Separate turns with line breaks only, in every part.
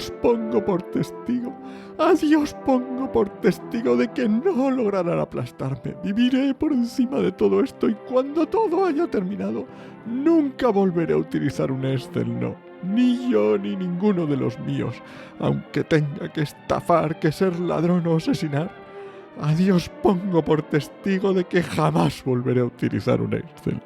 Dios pongo por testigo, a Dios pongo por testigo de que no lograrán aplastarme. Viviré por encima de todo esto y cuando todo haya terminado, nunca volveré a utilizar un Excel, no. Ni yo ni ninguno de los míos, aunque tenga que estafar, que ser ladrón o asesinar. A Dios pongo por testigo de que jamás volveré a utilizar un Excel.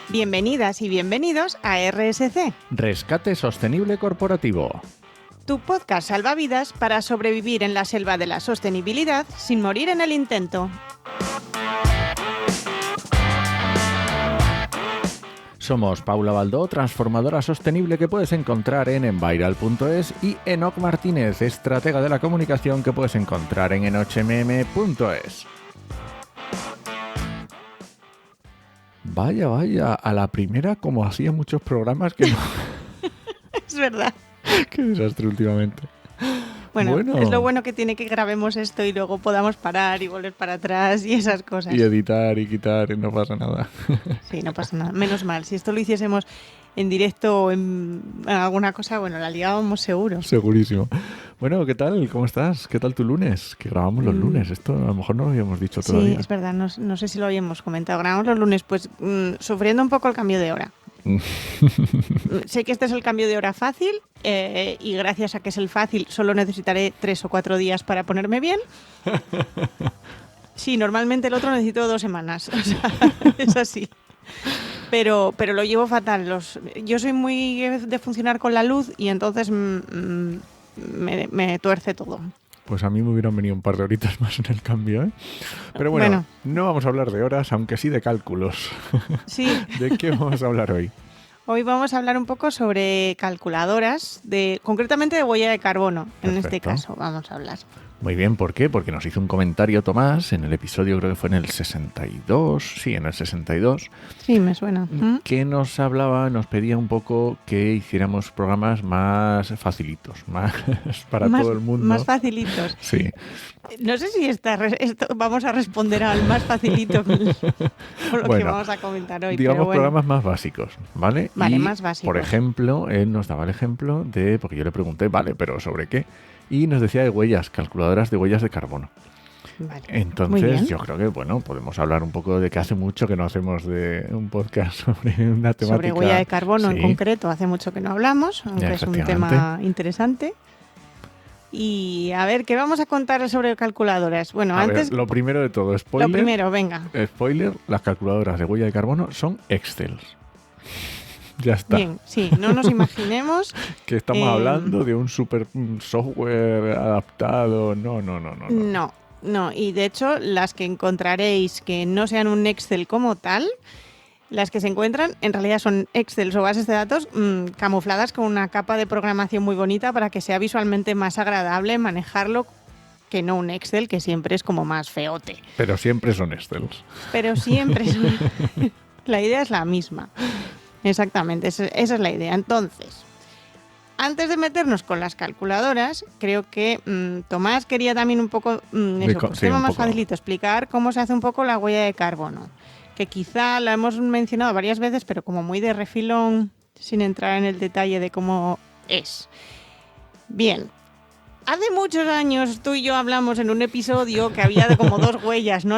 Bienvenidas y bienvenidos a RSC,
Rescate Sostenible Corporativo.
tu podcast salvavidas para sobrevivir en la selva de la sostenibilidad sin morir en el intento.
Somos Paula Baldó, transformadora sostenible que puedes encontrar en enviral.es, y Enoc Martínez, estratega de la comunicación que puedes encontrar en enochmm.es. Vaya, a la primera, como hacía muchos programas que no...
Es verdad.
Qué desastre últimamente.
Bueno, es lo bueno que tiene que grabemos esto y luego podamos parar y volver para atrás y esas cosas.
Y editar y quitar y no pasa nada.
Sí, no pasa nada. Menos mal. Si esto lo hiciésemos en directo o en alguna cosa, bueno, la liábamos seguro.
Segurísimo. Bueno, ¿qué tal? ¿Cómo estás? ¿Qué tal tu lunes? Que grabamos los lunes. Esto a lo mejor no lo habíamos dicho todavía.
Sí, es verdad. No sé si lo habíamos comentado. Grabamos los lunes, pues sufriendo un poco el cambio de hora. Sé que este es el cambio de hora fácil y gracias a que es el fácil solo necesitaré 3 o 4 días para ponerme bien. Sí, normalmente el otro necesito 2 semanas. O sea, es así. Pero lo llevo fatal. Yo soy muy de funcionar con la luz y entonces me tuerce todo.
Pues a mí me hubieran venido un par de horitas más en el cambio, ¿eh? Pero bueno, no vamos a hablar de horas, aunque sí de cálculos.
Sí.
¿De qué vamos a hablar hoy?
Hoy vamos a hablar un poco sobre calculadoras, concretamente de huella de carbono.
Perfecto.
En este caso vamos a hablar.
Muy bien, ¿por qué? Porque nos hizo un comentario Tomás en el episodio, creo que fue en el 62, sí, en el 62.
Sí, me suena.
Que nos pedía un poco que hiciéramos programas más facilitos, más para todo el mundo.
Más facilitos.
Sí.
No sé si esto vamos a responder al más facilito con lo que vamos a comentar hoy.
Digamos
pero bueno.
Programas más básicos, ¿vale?
Vale,
y,
más básicos.
Por ejemplo, él nos daba el ejemplo de, porque yo le pregunté, vale, pero ¿sobre qué? Y nos decía de huellas, calculadoras de huellas de carbono.
Vale.
Entonces, yo creo que, podemos hablar un poco de que hace mucho que no hacemos de un podcast sobre una temática.
Sobre huella de carbono
sí.
en concreto, hace mucho que no hablamos, aunque es un tema interesante. Y a ver, ¿qué vamos a contar sobre calculadoras? Bueno, antes...
lo primero de todo, spoiler.
Lo primero, venga.
Spoiler, las calculadoras de huella de carbono son Excel. Ya está.
Bien, sí, no nos imaginemos...
que estamos hablando de un super software adaptado. No,
y de hecho las que encontraréis que no sean un Excel como tal, las que se encuentran en realidad son Excel o bases de datos camufladas con una capa de programación muy bonita para que sea visualmente más agradable manejarlo que no un Excel, que siempre es como más feote.
Pero siempre son Excels.
La idea es la misma. Exactamente, esa es la idea. Entonces, antes de meternos con las calculadoras, creo que Tomás quería también un poco, tema más facilito, explicar cómo se hace un poco la huella de carbono, que quizá la hemos mencionado varias veces, pero como muy de refilón, sin entrar en el detalle de cómo es. Bien. Hace muchos años tú y yo hablamos en un episodio que había de como 2 huellas, ¿no?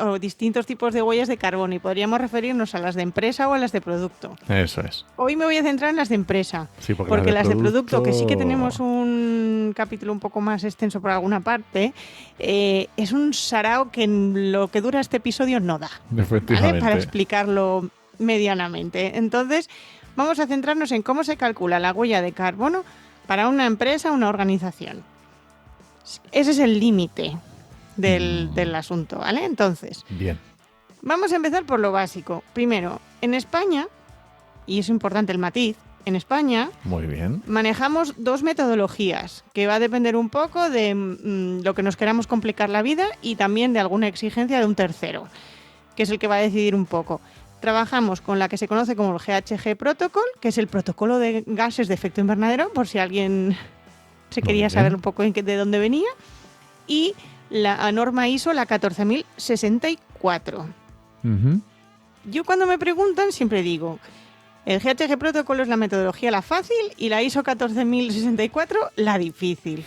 O distintos tipos de huellas de carbono, y podríamos referirnos a las de empresa o a las de producto.
Eso es.
Hoy me voy a centrar en las de empresa,
sí,
porque las de producto, que sí que tenemos un capítulo un poco más extenso por alguna parte, es un sarao que en lo que dura este episodio no da, ¿vale? Para explicarlo medianamente. Entonces, vamos a centrarnos en cómo se calcula la huella de carbono para una empresa o una organización. Ese es el límite del asunto, ¿vale? Entonces,
bien.
Vamos a empezar por lo básico. Primero, en España, y es importante el matiz, en España
muy bien,
manejamos 2 metodologías, que va a depender un poco de lo que nos queramos complicar la vida y también de alguna exigencia de un tercero, que es el que va a decidir un poco. Trabajamos con la que se conoce como el GHG Protocol, que es el protocolo de gases de efecto invernadero, por si alguien se quería saber un poco de dónde venía. Y la norma ISO, la 14064.
Ujú.
Yo cuando me preguntan siempre digo, el GHG Protocol es la metodología la fácil y la ISO 14064 la difícil.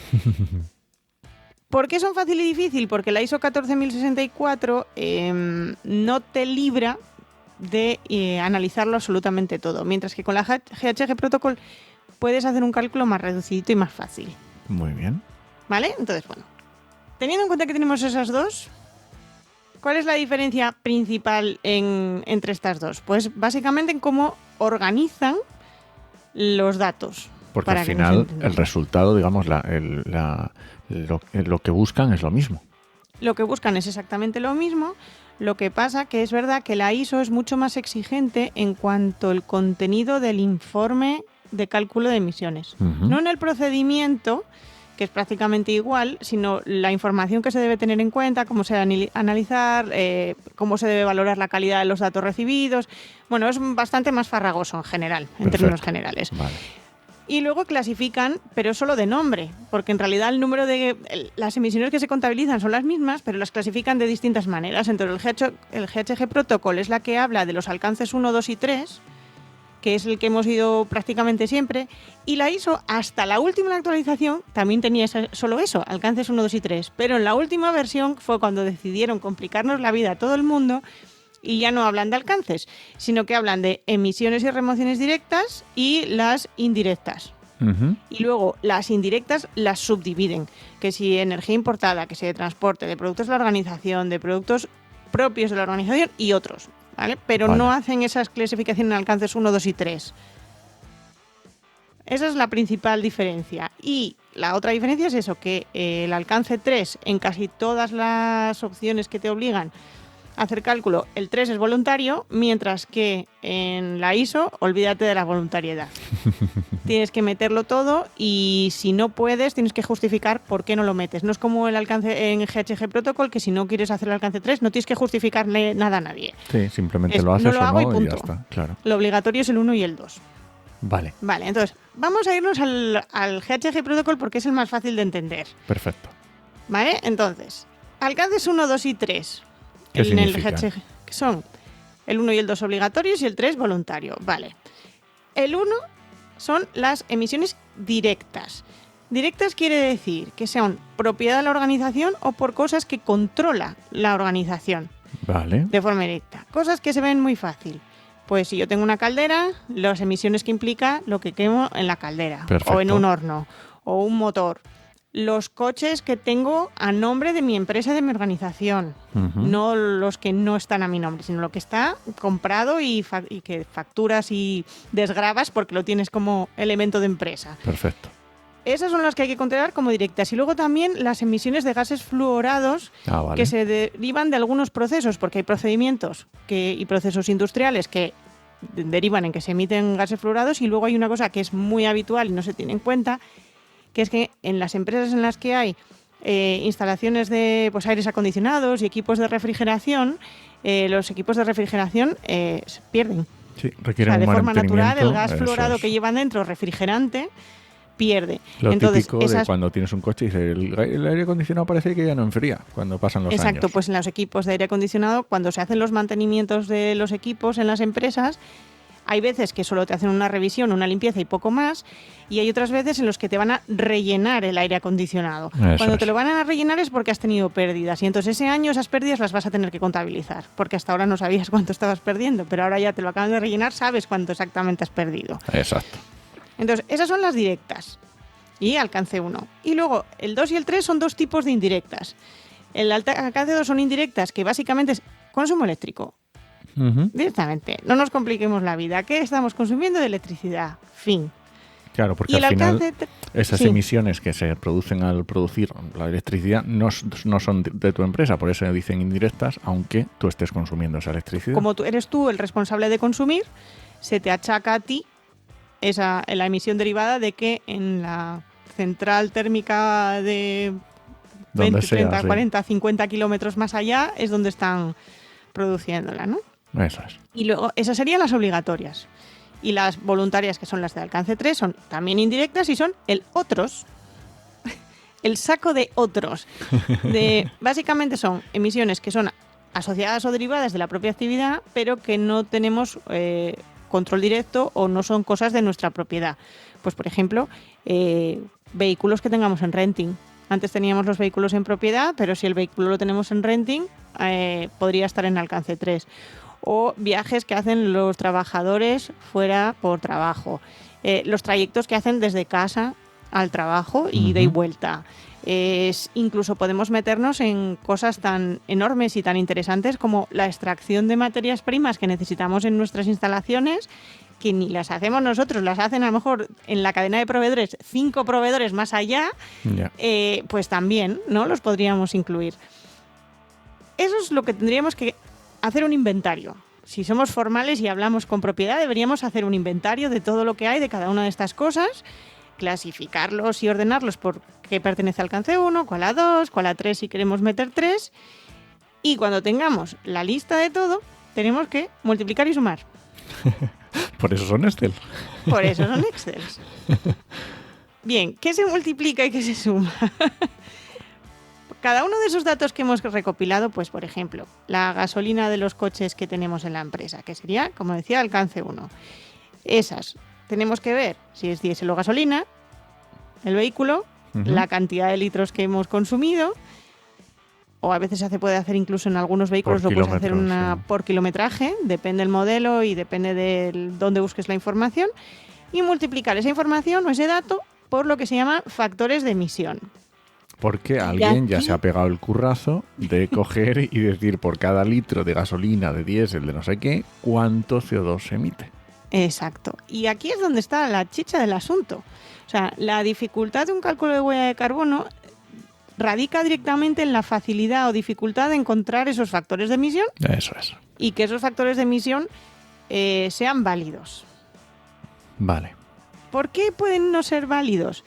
¿Por qué son fácil y difícil? Porque la ISO 14064 no te libra de analizarlo absolutamente todo, mientras que con la GHG Protocol puedes hacer un cálculo más reducidito y más fácil.
Muy bien.
¿Vale? Entonces, bueno, teniendo en cuenta que tenemos esas dos, ¿cuál es la diferencia principal entre estas dos? Pues básicamente en cómo organizan los datos.
Porque al final el resultado, digamos, lo que buscan es lo mismo.
Lo que buscan es exactamente lo mismo. Lo que pasa que es verdad que la ISO es mucho más exigente en cuanto al contenido del informe de cálculo de emisiones.
Uh-huh.
No en el procedimiento, que es prácticamente igual, sino la información que se debe tener en cuenta, cómo se debe analizar, cómo se debe valorar la calidad de los datos recibidos. Bueno, es bastante más farragoso en general, en términos generales.
Vale.
Y luego clasifican, pero solo de nombre, porque en realidad el número de las emisiones que se contabilizan son las mismas, pero las clasifican de distintas maneras. Entonces el GHG Protocol es la que habla de los alcances 1, 2 y 3, que es el que hemos ido prácticamente siempre, y la ISO hasta la última actualización también tenía solo eso, alcances 1, 2 y 3, pero en la última versión fue cuando decidieron complicarnos la vida a todo el mundo y ya no hablan de alcances, sino que hablan de emisiones y remociones directas y las indirectas.
Uh-huh.
Y luego las indirectas las subdividen, que si energía importada, que si de transporte, de productos de la organización, de productos propios de la organización y otros, ¿vale? Pero
vale.
No hacen esas clasificaciones en alcances 1, 2 y 3. Esa es la principal diferencia. Y la otra diferencia es eso, que el alcance 3 en casi todas las opciones que te obligan a hacer cálculo, el 3 es voluntario, mientras que en la ISO, olvídate de la voluntariedad. Tienes que meterlo todo y si no puedes, tienes que justificar por qué no lo metes. No es como el alcance en GHG Protocol, que si no quieres hacer el alcance 3, no tienes que justificarle nada a nadie.
Sí, simplemente lo haces
no lo hago
o no
y punto.
Ya está, claro.
Lo obligatorio es el 1 y el 2.
Vale.
Vale, entonces, vamos a irnos al GHG Protocol porque es el más fácil de entender.
Perfecto.
Vale, entonces, alcances 1, 2 y 3.
¿Qué
en el
significa?
GHG, que son el 1 y el 2 obligatorios y el 3 voluntario. Vale. El 1 son las emisiones directas. Directas quiere decir que sean propiedad de la organización o por cosas que controla la organización.
Vale.
De forma directa. Cosas que se ven muy fácil. Pues si yo tengo una caldera, las emisiones que implica lo que quemo en la caldera.
Perfecto.
O en un horno. O un motor. Los coches que tengo a nombre de mi empresa, de mi organización.
Uh-huh.
No los que no están a mi nombre, sino lo que está comprado y que facturas y desgrabas porque lo tienes como elemento de empresa.
Perfecto.
Esas son las que hay que considerar como directas. Y luego también las emisiones de gases fluorados
vale.
que se derivan de algunos procesos, porque hay procedimientos y procesos industriales que derivan en que se emiten gases fluorados y luego hay una cosa que es muy habitual y no se tiene en cuenta, que es que en las empresas en las que hay instalaciones de aires acondicionados y equipos de refrigeración, los equipos de refrigeración se pierden.
Sí, requieren
de
un
forma natural el gas
eso
fluorado
es.
que llevan dentro, refrigerante, pierde.
Lo
Entonces,
típico de cuando tienes un coche y dice, el aire acondicionado parece que ya no enfría cuando pasan los años.
Exacto, pues en los equipos de aire acondicionado, cuando se hacen los mantenimientos de los equipos en las empresas, hay veces que solo te hacen una revisión, una limpieza y poco más, y hay otras veces en los que te van a rellenar el aire acondicionado.
Eso
Cuando
es.
te lo van a rellenar es porque has tenido pérdidas, y entonces ese año esas pérdidas las vas a tener que contabilizar, porque hasta ahora no sabías cuánto estabas perdiendo, pero ahora ya te lo acaban de rellenar, sabes cuánto exactamente has perdido.
Exacto.
Entonces, esas son las directas y alcance 1. Y luego, el 2 y el 3 son dos tipos de indirectas. El alcance 2 son indirectas, que básicamente es consumo eléctrico.
Uh-huh.
Directamente, no nos compliquemos la vida. ¿Qué estamos consumiendo de electricidad? Fin.
Claro, porque
Y el
al final
alcance
esas
sí.
emisiones que se producen al producir la electricidad no son de tu empresa, por eso dicen indirectas, aunque tú estés consumiendo esa electricidad.
Como eres tú el responsable de consumir, se te achaca a ti la emisión derivada de que en la central térmica de 20, 30, 40, 50 kilómetros más allá es donde están produciéndola, ¿no?
Eso es.
Y luego, esas serían las obligatorias. Y las voluntarias, que son las de alcance 3, son también indirectas y son el otros. el saco de otros. Básicamente son emisiones que son asociadas o derivadas de la propia actividad, pero que no tenemos control directo o no son cosas de nuestra propiedad. Pues, por ejemplo, vehículos que tengamos en renting. Antes teníamos los vehículos en propiedad, pero si el vehículo lo tenemos en renting, podría estar en alcance 3. O viajes que hacen los trabajadores fuera por trabajo. Los trayectos que hacen desde casa al trabajo, ida y vuelta. Incluso podemos meternos en cosas tan enormes y tan interesantes como la extracción de materias primas que necesitamos en nuestras instalaciones, que ni las hacemos nosotros, las hacen a lo mejor en la cadena de proveedores 5 proveedores más allá, pues también, ¿no? Los podríamos incluir. Eso es lo que tendríamos que hacer un inventario. Si somos formales y hablamos con propiedad, deberíamos hacer un inventario de todo lo que hay de cada una de estas cosas, clasificarlos y ordenarlos por qué pertenece al alcance 1, cuál a 2, cuál a 3 si queremos meter 3. Y cuando tengamos la lista de todo, tenemos que multiplicar y sumar.
Por eso son Excel.
Por eso son Excel. Bien, ¿qué se multiplica y qué se suma? Cada uno de esos datos que hemos recopilado, pues por ejemplo, la gasolina de los coches que tenemos en la empresa, que sería, como decía, alcance 1. Esas tenemos que ver si es diésel o gasolina, el vehículo, la cantidad de litros que hemos consumido, o a veces se puede hacer incluso en algunos vehículos, lo puedes hacer por kilometraje, depende del modelo y depende de dónde busques la información, y multiplicar esa información o ese dato por lo que se llama factores de emisión.
Porque alguien ya se ha pegado el currazo de coger y decir por cada litro de gasolina, de diésel, de no sé qué, cuánto CO2 se emite.
Exacto. Y aquí es donde está la chicha del asunto. O sea, la dificultad de un cálculo de huella de carbono radica directamente en la facilidad o dificultad de encontrar esos factores de emisión.
Eso es.
Y que esos factores de emisión sean válidos.
Vale.
¿Por qué pueden no ser válidos?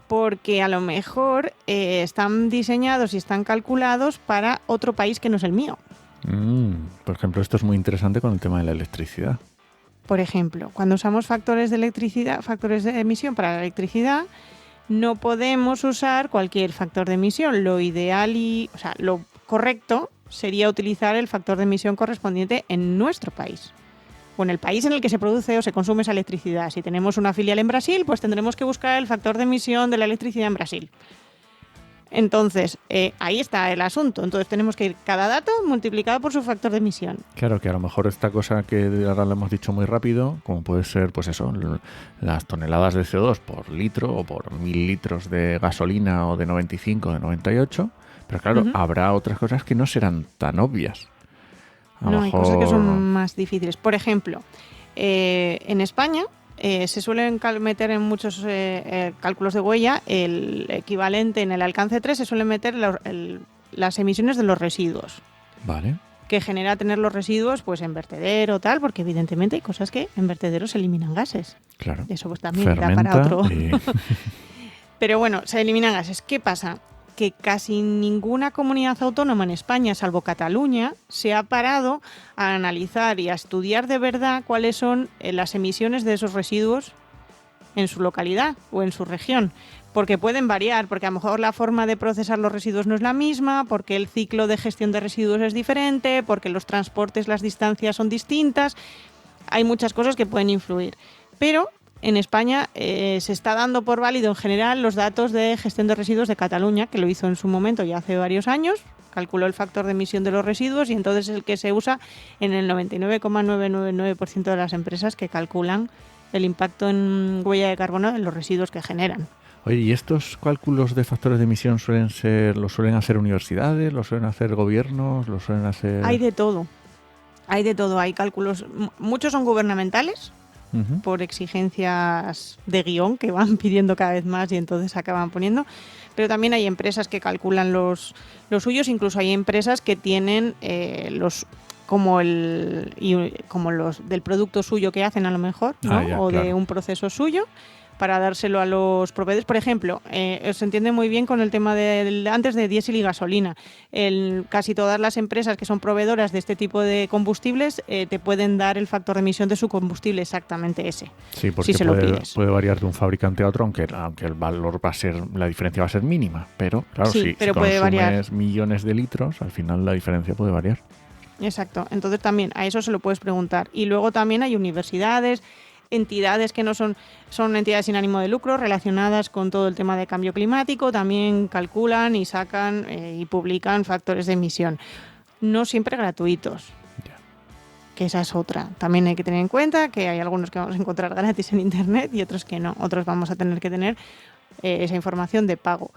Porque a lo mejor están diseñados y están calculados para otro país que no es el mío.
Por ejemplo, esto es muy interesante con el tema de la electricidad.
Por ejemplo, cuando usamos factores de electricidad, factores de emisión para la electricidad, no podemos usar cualquier factor de emisión. Lo ideal lo correcto sería utilizar el factor de emisión correspondiente en nuestro país. O en el país en el que se produce o se consume esa electricidad. Si tenemos una filial en Brasil, pues tendremos que buscar el factor de emisión de la electricidad en Brasil. Entonces, ahí está el asunto. Entonces tenemos que ir cada dato multiplicado por su factor de emisión.
Claro, que a lo mejor esta cosa que ahora lo hemos dicho muy rápido, como puede ser, pues eso, las toneladas de CO2 por litro o por 1000 litros de gasolina o de 95 o de 98, pero claro, habrá otras cosas que no serán tan obvias.
Hay cosas que son más difíciles. Por ejemplo, en España se suelen meter en muchos cálculos de huella el equivalente en el alcance 3, se suelen meter las emisiones de los residuos.
Vale.
Que genera tener los residuos pues en vertedero tal, porque evidentemente hay cosas que en vertederos se eliminan gases.
Claro.
Eso pues también da para otro. Pero bueno, se eliminan gases. ¿Qué pasa? Que casi ninguna comunidad autónoma en España, salvo Cataluña, se ha parado a analizar y a estudiar de verdad cuáles son las emisiones de esos residuos en su localidad o en su región. Porque pueden variar, porque a lo mejor la forma de procesar los residuos no es la misma, porque el ciclo de gestión de residuos es diferente, porque los transportes, las distancias son distintas. Hay muchas cosas que pueden influir. Pero en España se está dando por válido en general los datos de gestión de residuos de Cataluña, que lo hizo en su momento ya hace varios años, calculó el factor de emisión de los residuos y entonces es el que se usa en el 99,999% de las empresas que calculan el impacto en huella de carbono en los residuos que generan.
Oye, ¿y estos cálculos de factores de emisión los suelen hacer universidades, los suelen hacer gobiernos, los suelen hacer...?
Hay de todo. Hay cálculos, muchos son gubernamentales, por exigencias de guión que van pidiendo cada vez más y entonces acaban poniendo, pero también hay empresas que calculan los suyos, incluso hay empresas que tienen como los del producto suyo que hacen a lo mejor, ¿no?
Claro.
De un proceso suyo, para dárselo a los proveedores. Por ejemplo, se entiende muy bien con el tema antes de diésel y gasolina. Casi todas las empresas que son proveedoras de este tipo de combustibles te pueden dar el factor de emisión de su combustible exactamente ese.
Sí, porque
si se lo pides.
Puede variar de un fabricante a otro, aunque el valor la diferencia va a ser mínima. Pero claro,
sí,
si
puede consumes variar.
millones de litros, al final la diferencia puede variar.
Exacto. Entonces también a eso se lo puedes preguntar. Y luego también hay universidades, entidades que no son entidades sin ánimo de lucro relacionadas con todo el tema de cambio climático, también calculan y sacan y publican factores de emisión. No siempre gratuitos. Que esa es otra. También hay que tener en cuenta que hay algunos que vamos a encontrar gratis en internet y otros que no. Otros vamos a tener que tener esa información de pago.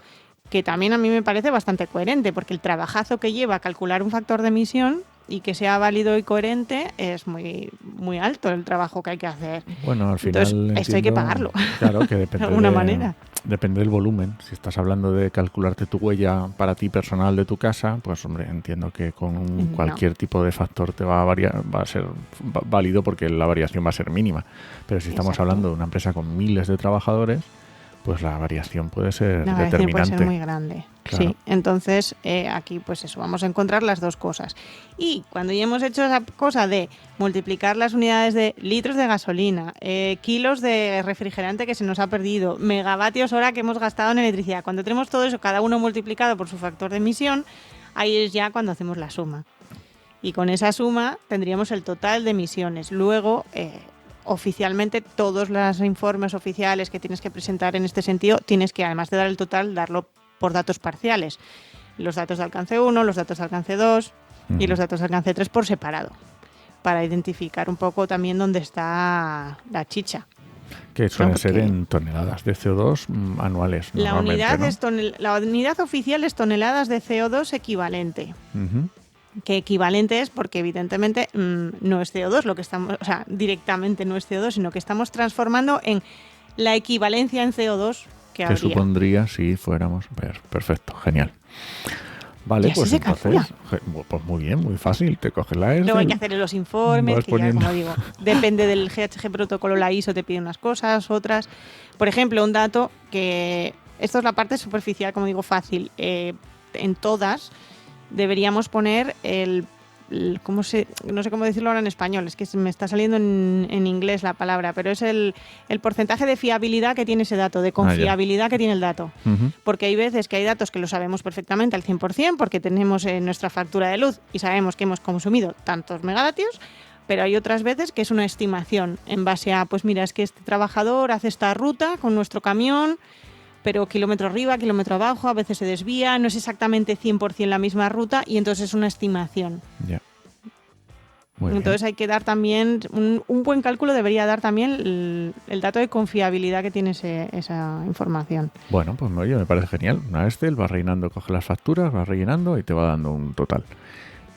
Que también a mí me parece bastante coherente, porque el trabajazo que lleva a calcular un factor de emisión y que sea válido y coherente es muy, muy alto el trabajo que hay que hacer.
Bueno, al final
entonces, esto hay que pagarlo.
Claro, que depende
de alguna manera.
Depende del volumen. Si estás hablando de calcularte tu huella para ti personal de tu casa, pues hombre, entiendo que con cualquier tipo de factor te va a variar, va a ser válido porque la variación va a ser mínima. Pero si estamos hablando de una empresa con miles de trabajadores, pues la variación puede ser determinante.
Puede ser muy grande. Claro. Sí, entonces aquí pues eso, vamos a encontrar las dos cosas. Y cuando ya hemos hecho esa cosa de multiplicar las unidades de litros de gasolina, kilos de refrigerante que se nos ha perdido, megavatios hora que hemos gastado en electricidad, cuando tenemos todo eso, cada uno multiplicado por su factor de emisión, ahí es ya cuando hacemos la suma. Y con esa suma tendríamos el total de emisiones. Luego oficialmente todos los informes oficiales que tienes que presentar en este sentido, tienes que, además de dar el total, darlo por datos parciales. Los datos de alcance 1, los datos de alcance 2 y los datos de alcance 3 por separado, para identificar un poco también dónde está la chicha.
Que suelen ser en toneladas de CO2 anuales.
La unidad oficial es toneladas de CO2 equivalente. Que equivalente es porque evidentemente no es CO2 lo que estamos, o sea, directamente no es CO2, sino que estamos transformando en la equivalencia en CO2 que habría.
Que supondría si fuéramos. Perfecto, genial. Vale, pues entonces, pues muy bien, muy fácil, te coges la ERTE.
Luego hay que hacer los informes, que ya, como digo, depende del GHG protocolo, la ISO te pide unas cosas, otras. Por ejemplo, un dato que, esto es la parte superficial, como digo, fácil, en todas deberíamos poner no sé cómo decirlo ahora en español, es que me está saliendo en inglés la palabra, pero es el porcentaje de fiabilidad que tiene ese dato, de confiabilidad que tiene el dato. Porque hay veces que hay datos que lo sabemos perfectamente al 100% porque tenemos en nuestra factura de luz y sabemos que hemos consumido tantos megavatios, pero hay otras veces que es una estimación en base a, pues mira, es que este trabajador hace esta ruta con nuestro camión, pero kilómetro arriba, kilómetro abajo, a veces se desvía, no es exactamente 100% la misma ruta y entonces es una estimación.
Ya.
Entonces hay que dar también, un buen cálculo debería dar también el dato de confiabilidad que tiene esa información.
Bueno, pues oye, me parece genial. Una Excel, vas rellenando, coge las facturas, vas rellenando y te va dando un total.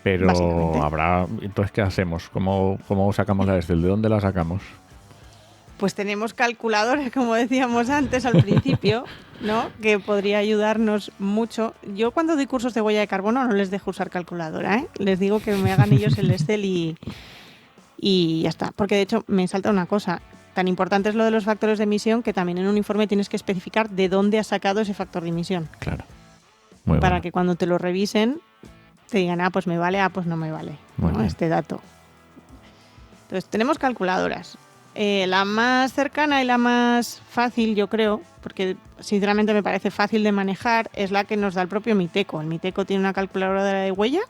Pero habrá, entonces, ¿qué hacemos? ¿Cómo sacamos la Excel? ¿De dónde la sacamos?
Pues tenemos calculadores, como decíamos antes al principio, ¿no? Que podría ayudarnos mucho. Yo cuando doy cursos de huella de carbono no les dejo usar calculadora, ¿eh? Les digo que me hagan ellos el Excel y ya está. Porque de hecho me salta una cosa. Tan importante es lo de los factores de emisión que también en un informe tienes que especificar de dónde has sacado ese factor de emisión.
Claro.
Para que cuando te lo revisen te digan, pues me vale, pues no me vale, ¿no? Este dato. Entonces tenemos calculadoras. La más cercana y la más fácil, yo creo, porque sinceramente me parece fácil de manejar, es la que nos da el propio Miteco. El Miteco tiene una calculadora de huella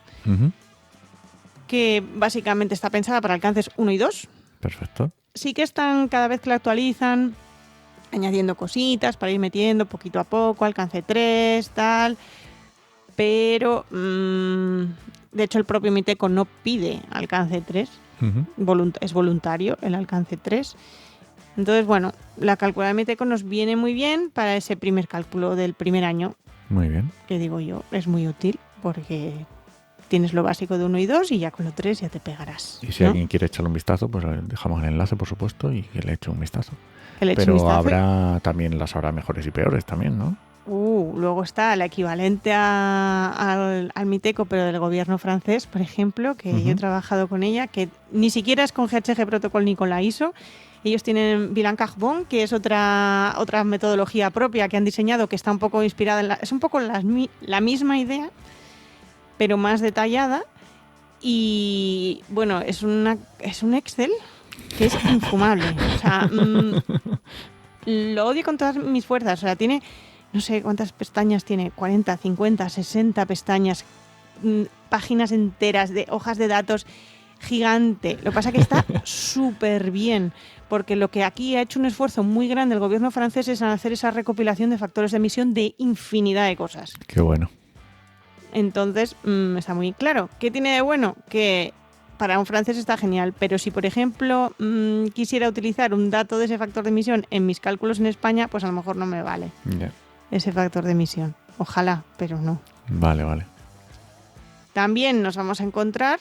que básicamente está pensada para alcances 1 y 2.
Perfecto.
Sí que están, cada vez que la actualizan, añadiendo cositas para ir metiendo poquito a poco, alcance 3, tal. Pero, de hecho, el propio Miteco no pide alcance 3. Es voluntario el alcance 3. Entonces, bueno, la calculadora de Miteco nos viene muy bien para ese primer cálculo del primer año.
Muy bien.
Que digo yo, es muy útil porque tienes lo básico de 1 y 2 y ya con lo 3 ya te pegarás.
Y si alguien quiere echarle un vistazo, pues dejamos el enlace, por supuesto, y que le eche un vistazo.
Pero
también las habrá mejores y peores también, ¿no?
Luego está la equivalente al Miteco, pero del gobierno francés, por ejemplo, que yo he trabajado con ella, que ni siquiera es con GHG Protocol ni con la ISO. Ellos tienen Bilan Carbon, que es otra metodología propia que han diseñado, que está un poco inspirada es un poco la misma idea, pero más detallada. Y bueno, es un Excel que es infumable. O sea, lo odio con todas mis fuerzas. O sea, tiene, no sé cuántas pestañas tiene, 40, 50, 60 pestañas, páginas enteras de hojas de datos, gigante. Lo que pasa es que está súper bien, porque lo que aquí ha hecho un esfuerzo muy grande el gobierno francés es hacer esa recopilación de factores de emisión de infinidad de cosas.
Qué bueno.
Entonces, está muy claro. ¿Qué tiene de bueno? Que para un francés está genial, pero si, por ejemplo, quisiera utilizar un dato de ese factor de emisión en mis cálculos en España, pues a lo mejor no me vale ese factor de emisión. Ojalá, pero no.
Vale.
También nos vamos a encontrar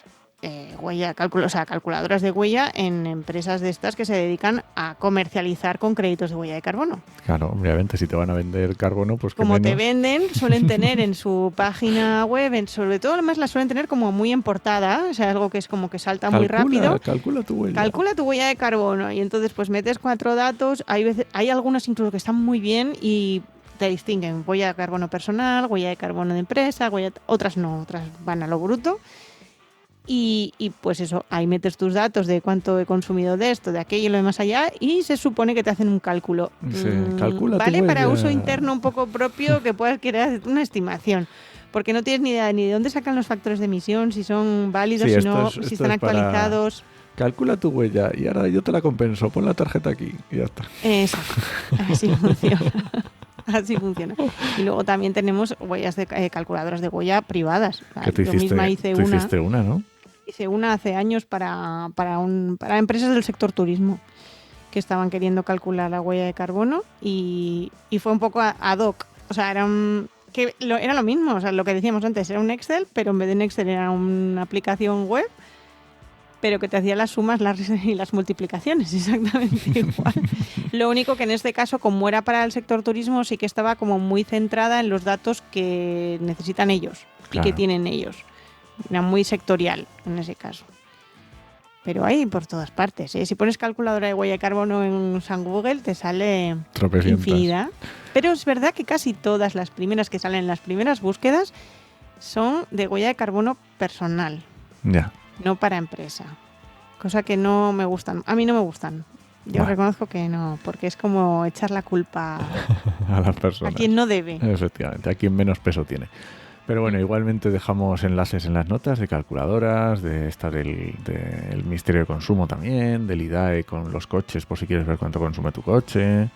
calculadoras de huella en empresas de estas que se dedican a comercializar con créditos de huella de carbono.
Claro, obviamente, si te van a vender carbono, pues
como te venden, suelen tener en su página web, sobre todo además la suelen tener como muy en portada, o sea, algo que es como que salta muy rápido.
Calcula tu huella.
Calcula tu huella de carbono y entonces pues metes 4 datos, hay algunas incluso que están muy bien y te distinguen huella de carbono personal, huella de carbono de empresa, otras no, otras van a lo bruto. Y pues eso, ahí metes tus datos de cuánto he consumido de esto, de aquello y lo demás allá, y se supone que te hacen un cálculo.
Calcula
vale para uso interno un poco propio que puedas querer una estimación, porque no tienes ni idea ni de dónde sacan los factores de emisión, si son válidos, si están actualizados.
Calcula tu huella y ahora yo te la compenso, pon la tarjeta aquí y ya está.
Exacto, así funciona. Así funciona. Y luego también tenemos huellas de calculadoras de huella privadas.
Que tú hiciste una, ¿no?
Hice una hace años para empresas del sector turismo que estaban queriendo calcular la huella de carbono y fue un poco ad hoc. O sea, era lo mismo. O sea, lo que decíamos antes, era un Excel, pero en vez de un Excel era una aplicación web, pero que te hacía las sumas y las multiplicaciones, exactamente igual. Lo único que en este caso, como era para el sector turismo, sí que estaba como muy centrada en los datos que necesitan ellos y que tienen ellos. Era muy sectorial en ese caso. Pero hay por todas partes, ¿eh? Si pones calculadora de huella de carbono en San Google, te sale infinidad. Pero es verdad que casi todas las primeras que salen en las primeras búsquedas son de huella de carbono personal.
Ya.
No para empresa. Cosa que no me gustan. A mí no me gustan. Yo reconozco que no, porque es como echar la culpa
a las personas.
A quien no debe.
Efectivamente, a quien menos peso tiene. Pero bueno, igualmente dejamos enlaces en las notas de calculadoras, de esta del Ministerio de Consumo también, del IDAE con los coches, por si quieres ver cuánto consume tu coche.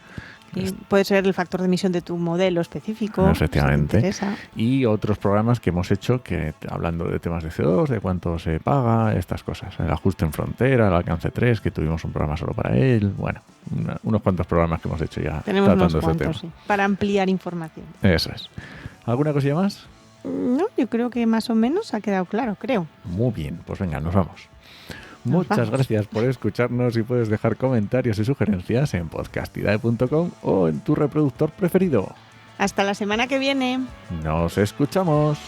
Y puede ser el factor de emisión de tu modelo específico.
Efectivamente. Y otros programas que hemos hecho que hablando de temas de CO2, de cuánto se paga, estas cosas. El ajuste en frontera, el alcance 3, que tuvimos un programa solo para él. Bueno, unos cuantos programas que hemos hecho ya.
Tenemos unos cuantos, sí, para ampliar información.
Eso es. ¿Alguna cosilla más?
No, yo creo que más o menos ha quedado claro, creo.
Muy bien, pues venga, nos vamos. Muchas gracias por escucharnos y puedes dejar comentarios y sugerencias en podcastidae.com o en tu reproductor preferido.
Hasta la semana que viene.
Nos escuchamos.